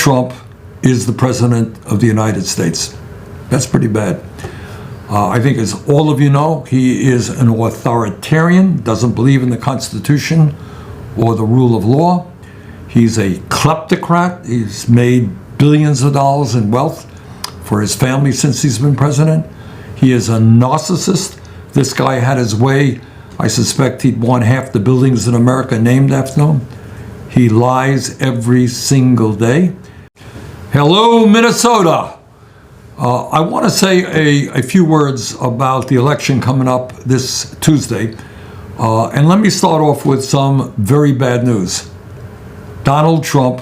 Trump is the President of the United States. That's pretty bad. I think, as all of you know, he is an authoritarian, doesn't believe in the Constitution or the rule of law. He's a kleptocrat. He's made billions of dollars in wealth for his family since he's been president. He is a narcissist. This guy had his way. I suspect he'd want half the buildings in America named after him. He lies every single day. Hello, Minnesota. I want to say a few words about the election coming up this Tuesday. And let me start off with some very bad news. Donald Trump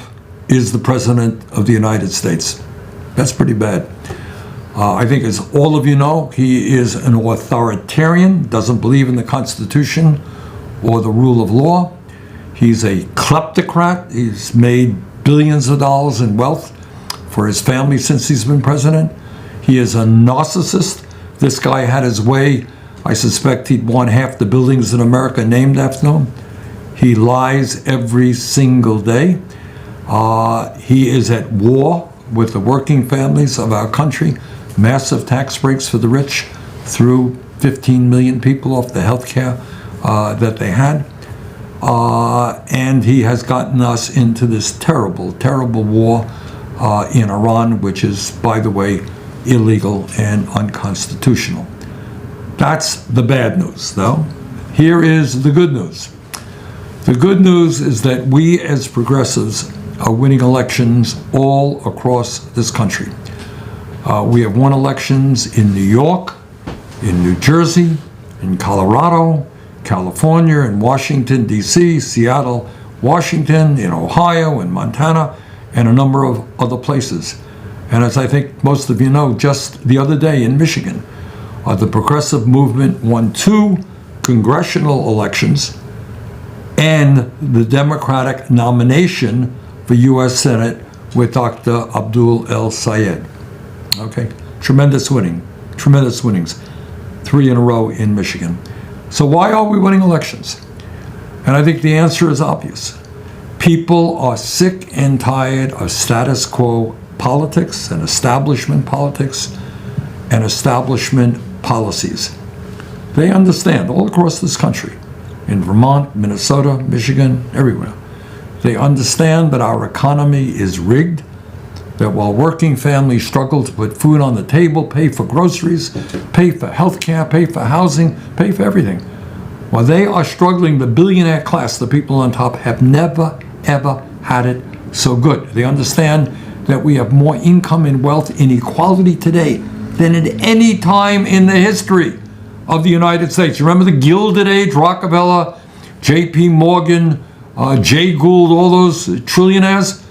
is the President of the United States. That's pretty bad. I think, as all of you know, he is an authoritarian, doesn't believe in the Constitution or the rule of law. He's a kleptocrat. He's made billions of dollars in wealth for his family since he's been president. He is a narcissist. This guy had his way. I suspect he'd want half the buildings in America named after him. He lies every single day. He is at war with the working families of our country. Massive tax breaks for the rich, threw 15 million people off the health care that they had. And he has gotten us into this terrible, terrible war in Iran, which is, by the way, illegal and unconstitutional. That's the bad news, though. Here is the good news. The good news is that we as progressives are winning elections all across this country. We have won elections in New York, in New Jersey, in Colorado, California, in Washington, D.C., Seattle, Washington, in Ohio, in Montana, and a number of other places. And as I think most of you know, just the other day in Michigan, the progressive movement won 2 congressional elections and the Democratic nomination for U.S. Senate with Dr. Abdul El Sayed. Okay, tremendous winnings, 3 in a row in Michigan. So why are we winning elections? And I think the answer is obvious. People are sick and tired of status quo politics and establishment politics and establishment policies. They understand all across this country, in Vermont, Minnesota, Michigan, everywhere. They understand that our economy is rigged, that while working families struggle to put food on the table, pay for groceries, pay for health care, pay for housing, pay for everything, while they are struggling, the billionaire class, the people on top, have never, ever had it so good. They understand that we have more income and wealth inequality today than at any time in the history of the United States. You remember the Gilded Age, Rockefeller, J.P. Morgan, Jay Gould, all those trillionaires?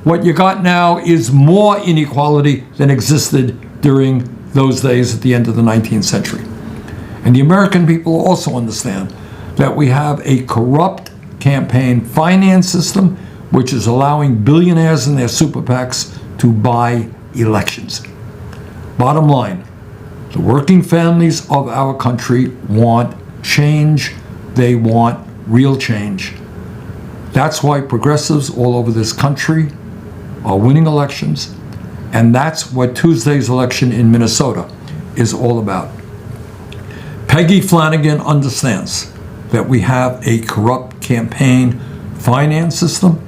What you got now is more inequality than existed during those days at the end of the 19th century. And the American people also understand that we have a corrupt campaign finance system which is allowing billionaires and their super PACs to buy elections. Bottom line, the working families of our country want change. They want real change. That's why progressives all over this country are winning elections, and that's what Tuesday's election in Minnesota is all about. Peggy Flanagan understands that we have a corrupt campaign finance system,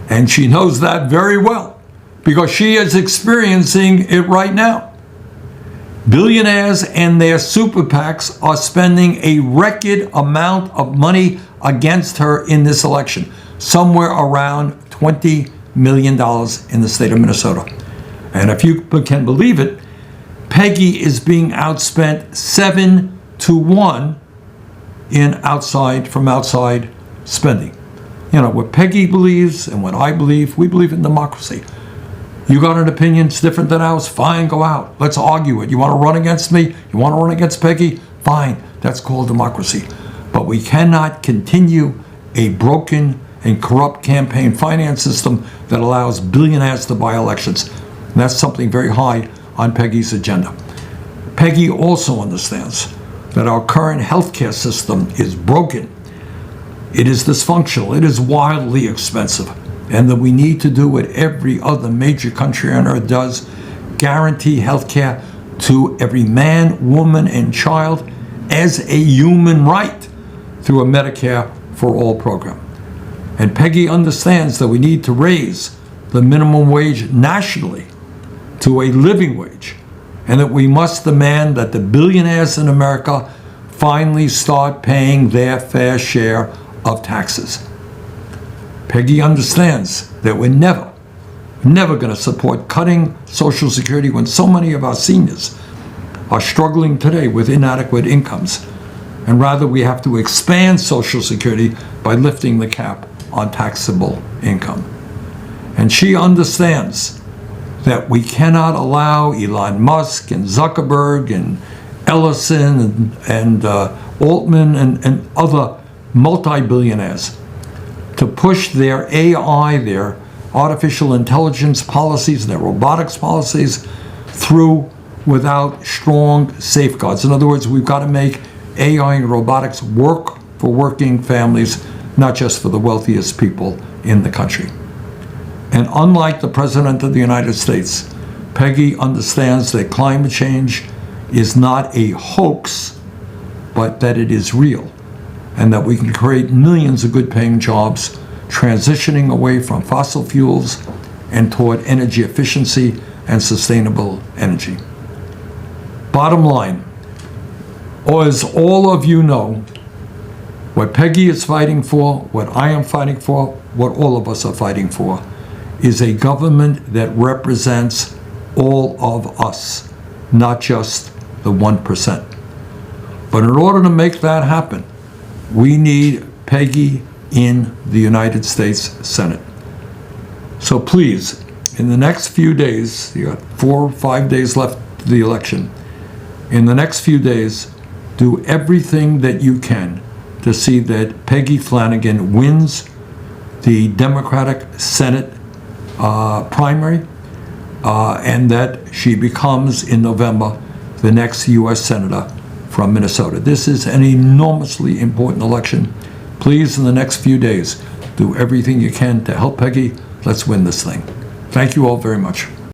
and she knows that very well because she is experiencing it right now. Billionaires and their super PACs are spending a record amount of money against her in this election, somewhere around $20 million in the state of Minnesota. And if you can believe it, Peggy is being outspent 7-1 in outside spending. You know, what Peggy believes and what I believe, we believe in democracy. You got an opinion that's different than ours? Fine, go out. Let's argue it. You want to run against me? You want to run against Peggy? Fine. That's called democracy. But we cannot continue a broken and corrupt campaign finance system that allows billionaires to buy elections. And that's something very high on Peggy's agenda. Peggy also understands that our current healthcare system is broken. It is dysfunctional. It is wildly expensive. and that we need to do what every other major country on earth does, guarantee health care to every man, woman, and child as a human right through a Medicare for All program. And Peggy understands that we need to raise the minimum wage nationally to a living wage, and that we must demand that the billionaires in America finally start paying their fair share of taxes. Peggy understands that we're never going to support cutting Social Security when so many of our seniors are struggling today with inadequate incomes. And rather, we have to expand Social Security by lifting the cap on taxable income. And she understands that we cannot allow Elon Musk and Zuckerberg and Ellison and Altman and other multi-billionaires to push their AI, their artificial intelligence policies, their robotics policies through without strong safeguards. In other words, we've got to make AI and robotics work for working families, not just for the wealthiest people in the country. And unlike the President of the United States, Peggy understands that climate change is not a hoax, but that it is real, and that we can create millions of good-paying jobs, transitioning away from fossil fuels and toward energy efficiency and sustainable energy. Bottom line, as all of you know, what Peggy is fighting for, what I am fighting for, what all of us are fighting for, is a government that represents all of us, not just the 1%. But in order to make that happen, we need Peggy in the United States Senate. So please, in the next few days, you got 4 or 5 days left to the election, in the next few days, do everything that you can to see that Peggy Flanagan wins the Democratic Senate primary, and that she becomes, in November, the next U.S. Senator from Minnesota. This is an enormously important election. Please, in the next few days, do everything you can to help Peggy. Let's win this thing. Thank you all very much.